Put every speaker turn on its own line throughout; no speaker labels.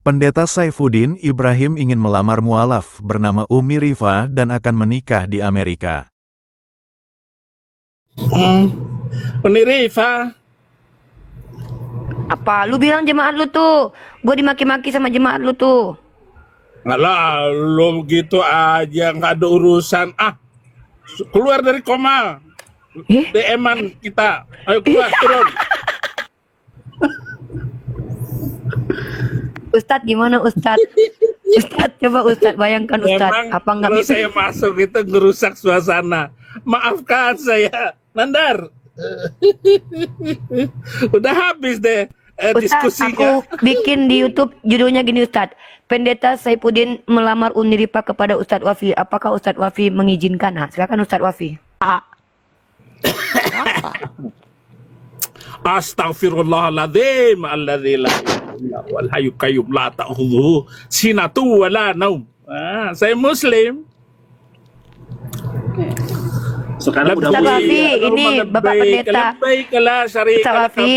Pendeta Saifuddin Ibrahim ingin melamar mualaf bernama Umi Rifa dan akan menikah di Amerika.
Umi Rifa,
Apa? Lu bilang jemaat lu tuh. Gue dimaki-maki sama jemaat lu tuh.
ngalah lo gitu aja nggak ada urusan. Keluar dari koma. DM-an kita. Ayo keluar, turun.
Ustadz gimana Ustadz? Ustadz coba Ustadz bayangkan Ustadz.
Memang
Apa nggak
kalau
bisa?
saya masuk itu ngerusak suasana. Maafkan saya, Nandar. Udah habis deh
Ustadz,
diskusinya.
aku bikin di YouTube judulnya gini Ustadz. Pendeta Saifuddin melamar Umi Rifa kepada Ustadz Wafi. Apakah Ustadz Wafi mengizinkan? Nah, silakan Ustadz Wafi.
Astaghfirullahaladzim alladzi la ilaha illa huwal hayyul qayyum la ta'khudhuhu sinatun wa la naum. Saya muslim.
Sekarang udah
Ustadz Wafi, ini Bapak Pendeta. Ustadz Wafi,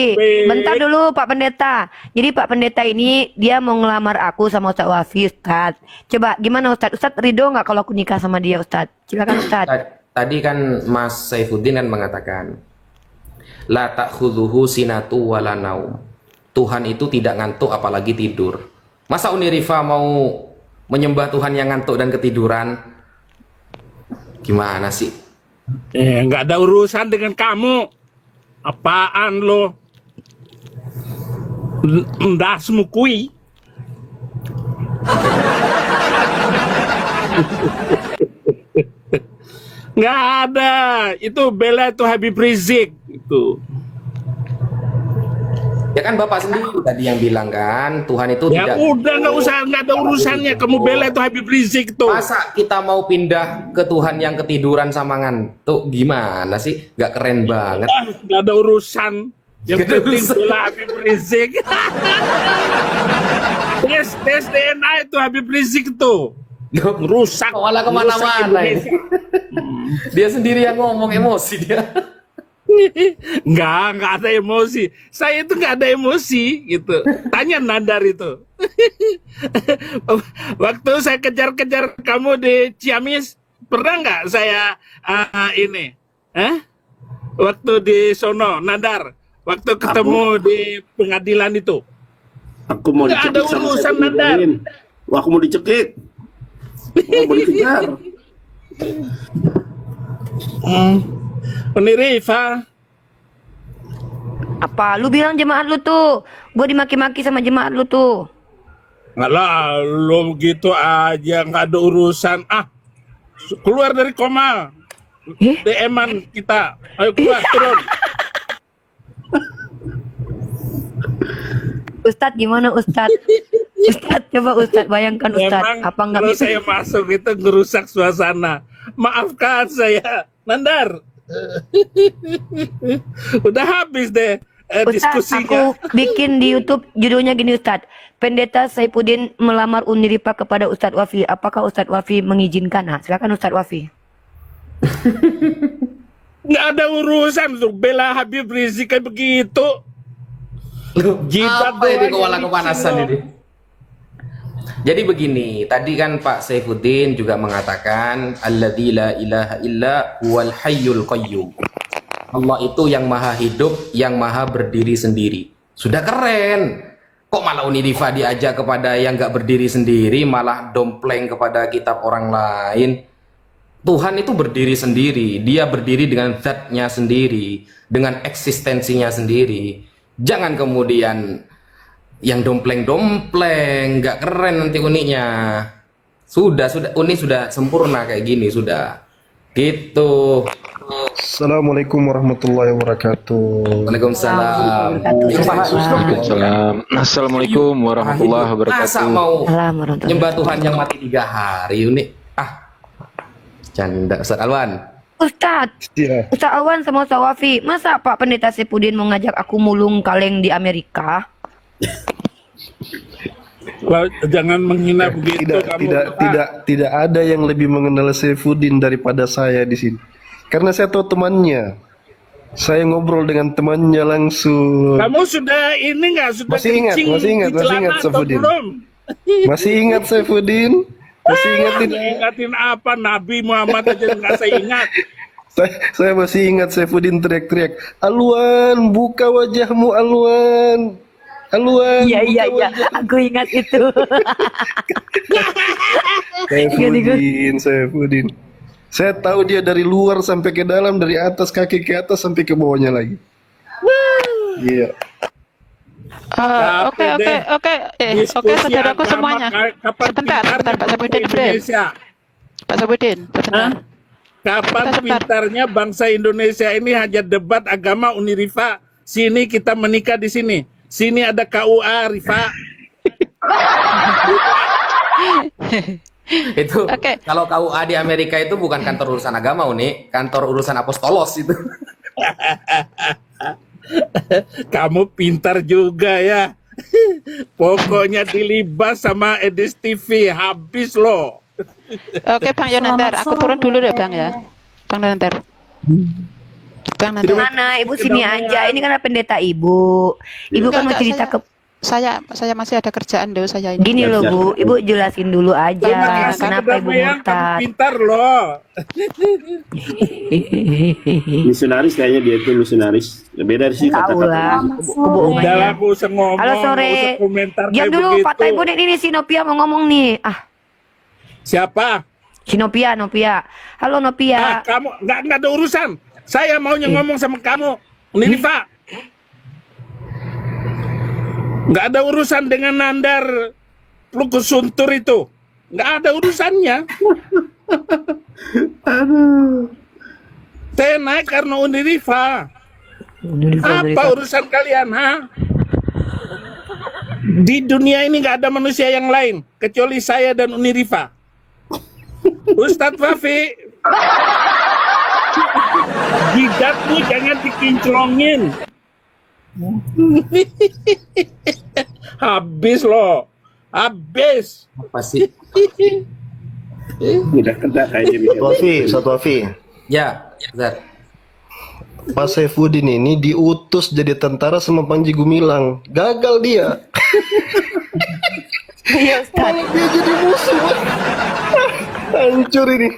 bentar dulu Pak Pendeta. Jadi Pak Pendeta ini dia mau ngelamar aku sama Ustadz Wafi, Ustadz. Coba gimana Ustadz? Ustadz ridho nggak kalau aku nikah sama dia Ustadz? Silakan Ustadz.
Tadi kan Mas Saifuddin kan mengatakan la ta'khudhuhu sinatu wala naum. Tuhan itu tidak ngantuk apalagi tidur. Masa Uni Rifa mau menyembah Tuhan yang ngantuk dan ketiduran? Gimana sih?
Nggak ada urusan dengan kamu. Apaan lo? Ndasmu kui. Nggak ada. Itu bela itu Habib Rizik itu.
Ya kan Bapak sendiri tadi yang bilang kan Tuhan itu
Ya
tidak.
udah nggak ada urusannya. Kamu bela itu Habib Rizik tuh.
Masa kita mau pindah ke Tuhan yang ketiduran sama ngantuk? Gimana sih? Gak keren banget.
Nggak ada urusan. Yang
Nggak ada
penting
urusan.
bela Habib Rizik. tes DNA itu Habib Rizik tuh. Rusak.
Malah kemana-mana ini. Dia sendiri yang ngomong, emosi dia.
Nggak ada emosi. Saya itu nggak ada emosi gitu. Tanya Nandar itu. Waktu saya kejar-kejar kamu di Ciamis, pernah nggak saya ini? Waktu di sono, Nandar. Waktu ketemu di pengadilan itu.
Aku mau
Nggak ada
dicekik sama
urusan,
Saiful
Nandar.
Ibrahim. Wah, aku mau dicekik. Mau dikejar.
Uni Rifa,
Apa? Lu bilang jemaat lu tuh. Gue dimaki-maki sama jemaat lu tuh.
ngalah lo gitu aja nggak ada urusan. Keluar dari koma. DM-an kita. Ayo keluar, turun.
Ustadz gimana Ustadz? Ustadz coba Ustadz bayangkan Ustadz.
Memang
Apa nggak
kalau
bisa?
saya masuk itu ngerusak suasana. Maafkan saya, Nandar. Udah habis deh
Ustadz,
diskusinya.
aku bikin di YouTube judulnya gini Ustadz. Pendeta Saifuddin melamar Umi Rifa kepada Ustadz Wafi. Apakah Ustadz Wafi mengizinkan? Nah, silakan Ustadz Wafi.
Nggak ada urusan tuh bela Habib Rizik kayak begitu. Jidat
Apa ini
doang
kepala
yang
kepanasan
bikin lo.
ini? Jadi begini, tadi kan Pak Saifuddin juga mengatakan alladzi la ilaha illa huwal hayyul qayyum. Allah itu yang maha hidup, yang maha berdiri sendiri. Sudah keren. Kok malah Uni Rifa diajak kepada yang gak berdiri sendiri, malah dompleng kepada kitab orang lain. Tuhan itu berdiri sendiri, dia berdiri dengan zatnya sendiri, dengan eksistensinya sendiri. Jangan kemudian yang dompleng-dompleng, gak keren nanti uninya. Sudah, uni sudah sempurna kayak gini, sudah. Gitu.
Assalamualaikum warahmatullahi wabarakatuh.
Waalaikumsalam.
Waalaikumsalam. Assalamualaikum warahmatullahi
Masa
wabarakatuh.
mau
Salam warahmatullahi
nyembah Tuhan yang mati 3 hari, uni? Canda, Ustaz Alwan.
Ustadz,
Ya,
Ustadz Awan sama Ustadz Wafi, masa Pak Pendeta Saifuddin mau ngajak aku mulung kaleng di Amerika?
Wah, jangan menghina begitu
tidak,
kamu.
tidak ada yang lebih mengenal Saifuddin daripada saya di sini. Karena saya tahu temannya. Saya ngobrol dengan temannya langsung.
Kamu sudah ini nggak sudah
Masih ingat,
kencing
masih ingat,
di
masih
celana
ingat,
atau
Saifuddin.
belum?
Masih ingat Saifuddin? Masih ingat ini?
Ingatin apa? Nabi Muhammad aja nggak saya ingat.
Saya masih ingat Saifuddin teriak-teriak, Alwan, buka wajahmu Alwan. Alwan,
Iya,
buka
iya, iya.
wajahmu."
Aku ingat itu.
Saifuddin. Saya tahu dia dari luar sampai ke dalam, dari atas kaki ke atas sampai ke bawahnya lagi. Iya.
Oke, oke, oke. Oke, saudaraku semuanya. Sebentar, sebentar, Pak Sabudin.
Indonesia.
Pak Sabudin, sebentar.
Kapan
Sebentar.
pintarnya bangsa Indonesia ini hanya debat agama Unirifa? Sini kita menikah di sini. Sini ada KUA, Rifa.
Itu
Oke.
kalau KUA di Amerika itu bukan kantor urusan agama, Uni, kantor urusan apostolos itu.
Kamu pintar juga ya. Pokoknya dilibas sama Edis TV, habis loh.
Oke, Bang Yonantar, aku turun dulu deh, Bang ya. Bang Yonantar. Bang Yonantar.
Mana? Ibu sini aja. Ini kan pendeta ibu. Ibu kan mau
Enggak,
cerita ke
saya masih ada kerjaan dulu saya ini.
gini loh Bu. Ibu jelasin dulu aja
Terima kasih
kenapa Ibu
kedamaian, kamu
murtad.
pintar loh.
Misionaris kayaknya dia itu misionaris. Beda sih
Tahu lah.
kata-kata.
Kubu
Udah lah,
umayah.
aku usah ngomong,
Halo
nggak
sore.
usah komentar
Diam
kayak
dulu
begitu.
Pak Taibunin ini si Nopia mau ngomong nih.
Siapa?
Si Nopia. Halo
Ah,
Nopia.
kamu nggak ada urusan. Saya maunya ngomong sama kamu, Unirifa. Nggak ada urusan dengan Nandar Lukus Suntur itu. Nggak ada urusannya. Saya naik karena Unirifa. Apa urusan kalian, ha? Di dunia ini nggak ada manusia yang lain kecuali saya dan Unirifa. Ustadz Fafi, jidatmu jangan dikinclongin. Habis loh, habis.
Apa sih?
Udah kena kayaknya.
Satu Afi.
Ya, bentar.
Pak Saifuddin ini diutus jadi tentara sama Panji Gumilang. Gagal dia.
Iya Ustaz.
Dia jadi musuh. Hancur ini.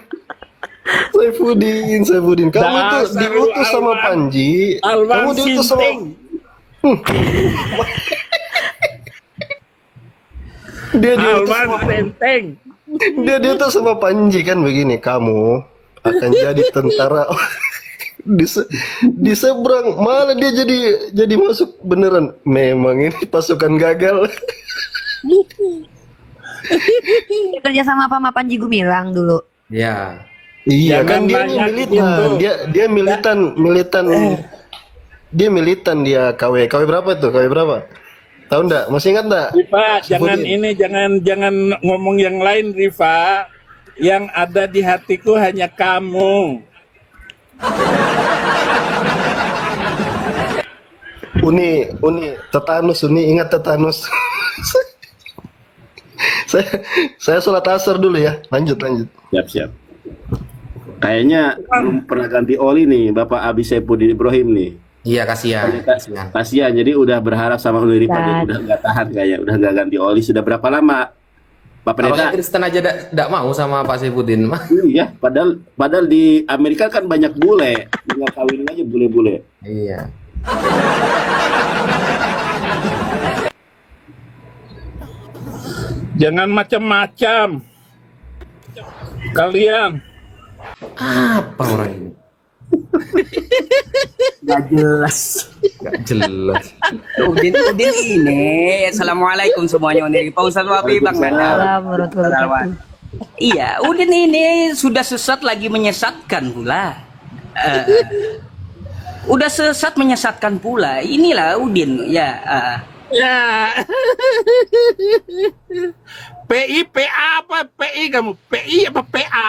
Saifuddin. Kamu itu
Dasar
diutus sama
Alwan.
Panji.
Alwan
Kamu diutus sama
Sinting.
dia diutus
Alwan
sama
Senteng.
dia diutus sama Panji kan begini. Kamu akan jadi tentara. Diseberang malah dia jadi masuk beneran. Memang ini pasukan gagal.
Dia kerja sama apa sama Panji Gumilang dulu.
Ya.
Iya
Jangan
kan dia
banyak
militan.
gitu.
Dia militan. Dia militan dia KW berapa tuh? KW berapa? Tahu enggak? Masih ingat enggak?
Rifa, jangan
Sebutin.
ini, jangan ngomong yang lain, Rifa. Yang ada di hatiku hanya kamu.
Uni, tetanus, ingat tetanus. saya sholat asar dulu ya. Lanjut.
Siap. Kayaknya belum pernah ganti oli nih Bapak Abi Saifuddin Ibrahim nih.
Iya, kasihan. Kasihan.
Kasihan, jadi udah berharap sama Unirifa,
Dan-
jadi udah nggak tahan kayaknya, udah nggak ganti oli. Sudah berapa lama Pak
Kalau
Pendeta?
yang Kristen aja tidak mau sama Pak Saifuddin mah.
Iya, padahal di Amerika kan banyak bule, tinggal kawinin aja bule-bule.
Iya.
Jangan macam-macam. Kalian.
Apa orang ini?
Gak jelas.
Gak jelas.
Udin ini. Assalamualaikum semuanya. Pak Ustadz Wafi, Bang Nada.
Assalamualaikum warahmatullahi wabarakatuh.
Iya, Udin ini sudah sesat lagi menyesatkan pula. Udah sesat menyesatkan pula. Inilah Udin, ya.
Ya. PI, PA apa? PI kamu? PI apa PA?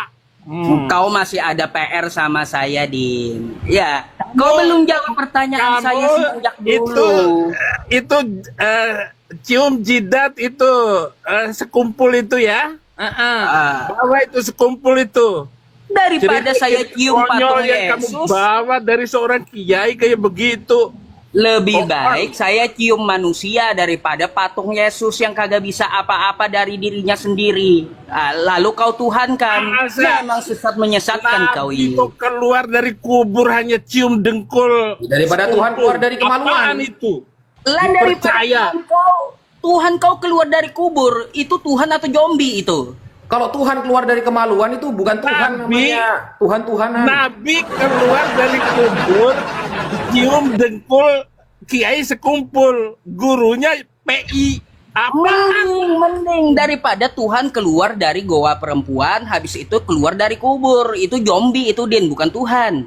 Kau masih ada PR sama saya, Din. Ya, kau belum jawab pertanyaan saya sejak dulu.
Itu cium jidat itu sekumpul itu ya. Bawa itu sekumpul itu.
Daripada
Cerita
saya cium
konyol
patung
yang kamu
Yesus.
bawa dari seorang kiai kayak begitu.
Lebih baik saya cium manusia daripada patung Yesus yang kagak bisa apa-apa dari dirinya sendiri. Lalu kau Tuhan kan? Memang sesat menyesatkan kau ini.
Itu keluar dari kubur hanya cium dengkul.
Daripada Tuhan keluar dari kemaluan.
Apaan itu?
Lah daripada
Percaya.
Tuhan kau keluar dari kubur, itu Tuhan atau zombie itu?
Kalau Tuhan keluar dari kemaluan itu bukan Tuhan namanya, Tuhan-Tuhanan.
Nabi keluar dari kubur, cium dengkul kiai sekumpul, gurunya PI.
Mending daripada Tuhan keluar dari goa perempuan, habis itu keluar dari kubur. Itu zombie itu, Din, bukan Tuhan.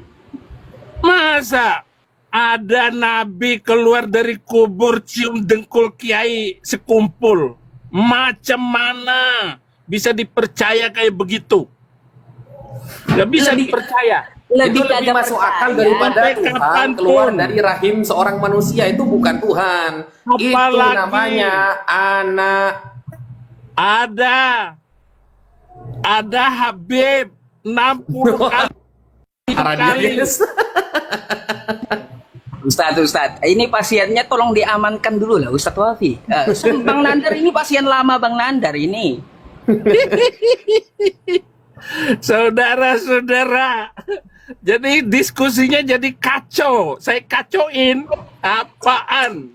Masa ada Nabi keluar dari kubur cium dengkul kiai sekumpul? Macam mana bisa dipercaya kayak begitu? Gak bisa dipercaya.
Itu lebih masuk akal daripada Tuhan keluar dari rahim seorang manusia. Itu bukan Tuhan. Itu namanya anak.
Ada Habib 60 kali.
Ustadz, ini pasiennya tolong diamankan dulu lah, Ustadz Wafi. Bang Nandar ini pasien lama, Bang Nandar ini.
Saudara-saudara, jadi diskusinya jadi kacau. Saya kacauin. Apaan?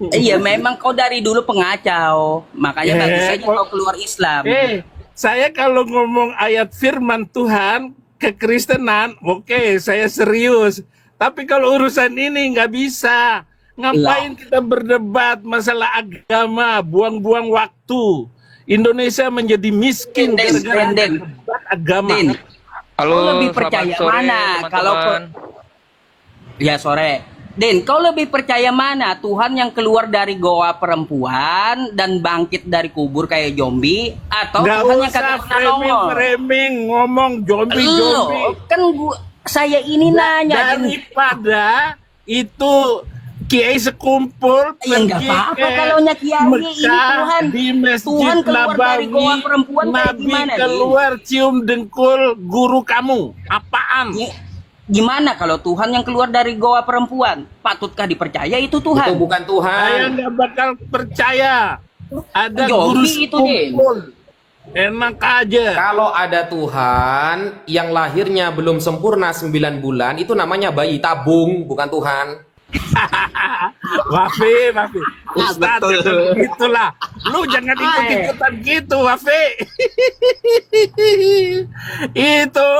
Iya, memang kau dari dulu pengacau. Makanya bagus saja kau keluar Islam.
Saya kalau ngomong ayat firman Tuhan kekristenan, oke, saya serius. Tapi kalau urusan ini nggak bisa. Ngapain kita berdebat masalah agama, buang-buang waktu. Indonesia menjadi miskin gara-gara debat agama.
Kau lebih percaya mana? Kalau ya sore, Den, kau lebih percaya mana? Tuhan yang keluar dari goa perempuan dan bangkit dari kubur kayak zombie, atau Tuhan yang kagak pernah nongol?
Framing ngomong zombie.
Kan saya ini nanya.
Daripada itu kiai sekumpul
nggak apa-apa kalau kiai ini Tuhan.
Di Masjid
Tuhan keluar dari goa perempuan kayak
Nabi
gimana?
keluar cium dengkul guru kamu. Apaan?
Gimana kalau Tuhan yang keluar dari goa perempuan? Patutkah dipercaya itu Tuhan?
Itu bukan Tuhan.
Saya nggak bakal percaya. Ada guru
Zombie itu, Den.
sekumpul. Enak aja.
Kalau ada Tuhan yang lahirnya belum sempurna 9 bulan, itu namanya bayi tabung, bukan Tuhan.
Wafi. Ustaz, itulah. Lu jangan ikut-ikutan gitu, Wafi. Itu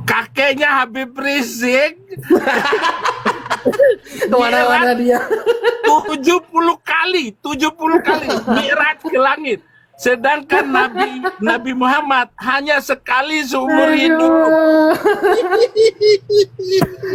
kakeknya Habib Rizik.
Kemana-mana dia.
70 kali mi'raj ke langit. Sedangkan Nabi Muhammad hanya sekali seumur hidup.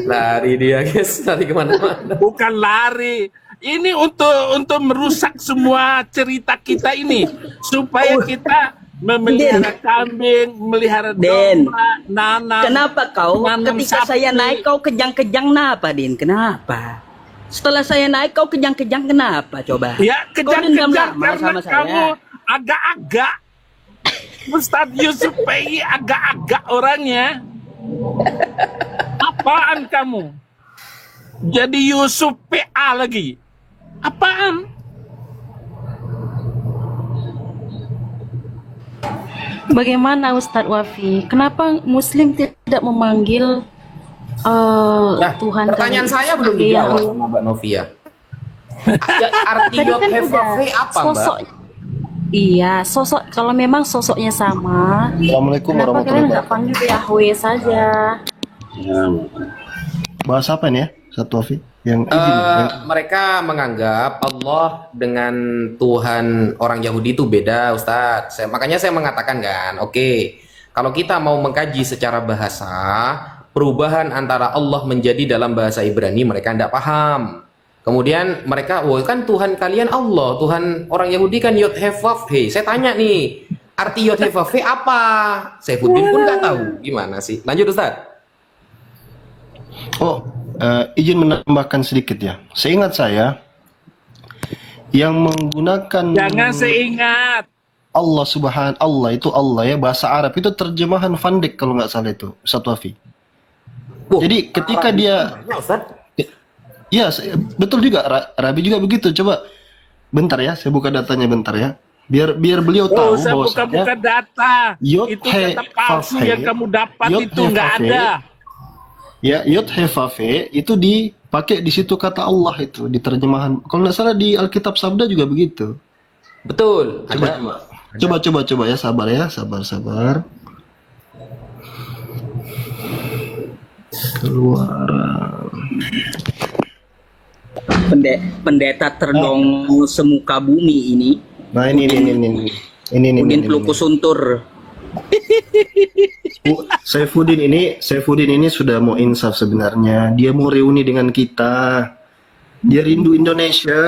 Lari dia, guys, lari kemana-mana.
Bukan lari. Ini untuk merusak semua cerita kita ini supaya kita memelihara kambing, memelihara domba, nanam.
Kenapa kau ketika saya naik kau kejang-kejang kenapa, Din? Kenapa? Setelah saya naik kau kejang-kejang kenapa? Coba.
Ya, kejang-kejang
sama
karena
saya.
kamu agak-agak. Ustadz Yusuf PI agak-agak orangnya. Apaan kamu? Jadi Yusuf PA lagi. Apaan?
Bagaimana Ustadz Wafi? Kenapa Muslim tidak memanggil Tuhan?
Pertanyaan saya belum dijawab sama Mbak Novia. Arti Yod-Heh-Vav-He apa, Mbak?
Iya, sosok, kalau memang sosoknya sama,
Assalamualaikum
kenapa kalian
warahmatullahi
nggak panggil Yahweh saja?
Bahas apa nih ya, Satu Wafi? Yang
mereka menganggap Allah dengan Tuhan orang Yahudi itu beda, Ustadz. Makanya saya mengatakan kan, oke, kalau kita mau mengkaji secara bahasa, perubahan antara Allah menjadi dalam bahasa Ibrani mereka tidak paham. Kemudian mereka, wah kan Tuhan kalian Allah, Tuhan orang Yahudi kan Yod-Heh-Vav-He. Saya tanya nih, arti Yod-Heh-Vav-He apa? Saifuddin pun nggak tahu. Gimana sih? Lanjut, Ustadz.
Izin menambahkan sedikit ya. Seingat saya, yang menggunakan
Jangan seingat.
Allah itu Allah ya, bahasa Arab itu terjemahan Van Dijk kalau nggak salah itu, Satu Wafi. Jadi ketika dia Iya, betul juga. Rabi juga begitu. Coba bentar ya, saya buka datanya bentar ya. Biar beliau tahu
usah
bahwasanya
buka-buka data.
Yod
Itu
He
data palsu
Vav He,
yang kamu dapat
Yod
itu
He
nggak
Vav He,
ada.
ya Yod He Vav He itu dipakai di situ kata Allah itu di terjemahan. Kalau nggak salah di Alkitab Sabda juga begitu.
Betul.
Coba ya, sabar. Keluaran.
Pendeta terdongeng semuka bumi ini.
Nah ini.
Udin Plukus Suntur.
Saifuddin ini sudah mau insaf sebenarnya. Dia mau reuni dengan kita. Dia rindu Indonesia.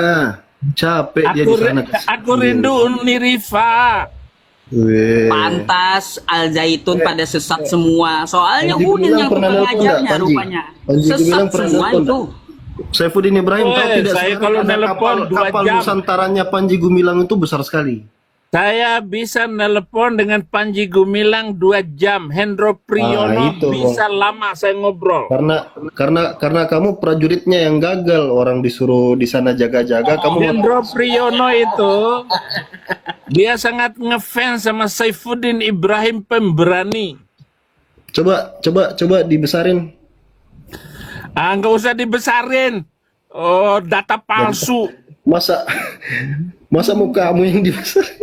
Capek dia di sana.
Aku rindu Unirifa.
Pantas Al Zaitun pada sesat semua. Soalnya
Panji
Udin
Gumilang
yang
pernah
tukang
nelpon
ngajarnya
nggak, Panji?
rupanya.
Panji Gumilang
Sesat
pernah
semua
nelpon
itu.
Saifuddin Ibrahim tahu tidak
Saya
sekarang
kalau
ada
nelpon 2
kapal
jam.
Nusantaranya Panji Gumilang itu besar sekali.
Saya bisa nelpon dengan Panji Gumilang 2 jam. Hendro Priyono
itu,
bisa lama saya ngobrol.
Karena kamu prajuritnya yang gagal, orang disuruh di sana jaga-jaga, kamu
Hendro Priyono itu dia sangat ngefans sama Saifuddin Ibrahim pemberani.
coba dibesarin.
Nggak usah dibesarin. Oh, data palsu.
Masa mukamu yang dibesarin?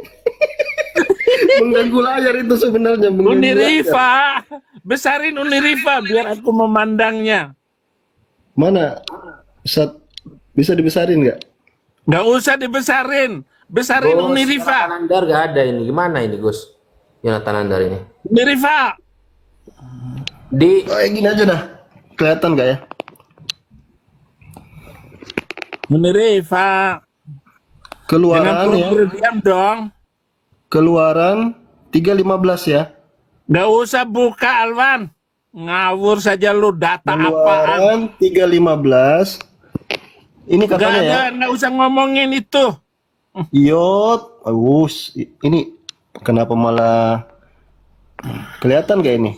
Mengganggu layar itu sebenarnya.
Unirifa, besarin Unirifa biar aku memandangnya.
Mana? Bisa dibesarin nggak?
Nggak usah dibesarin, besarin Unirifa.
Jonathan Andar nggak ada ini. Gimana ini, Gus? Jonathan Andar ini.
Unirifa.
Gini aja dah. Kelihatan nggak ya?
Unirifa.
Keluaran ya.
Diam dong.
Keluaran 3:15 ya.
Nggak usah buka, Alwan. Ngawur saja lu, data apaan?
Keluaran 3:15. Ini katanya ya.
Nggak usah ngomongin itu.
Yod, ini kenapa malah kelihatan gak ini?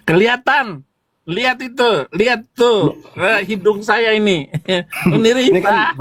Kelihatan. Lihat itu, lihat tuh. Hidung saya ini. Unirifa.
Ini kan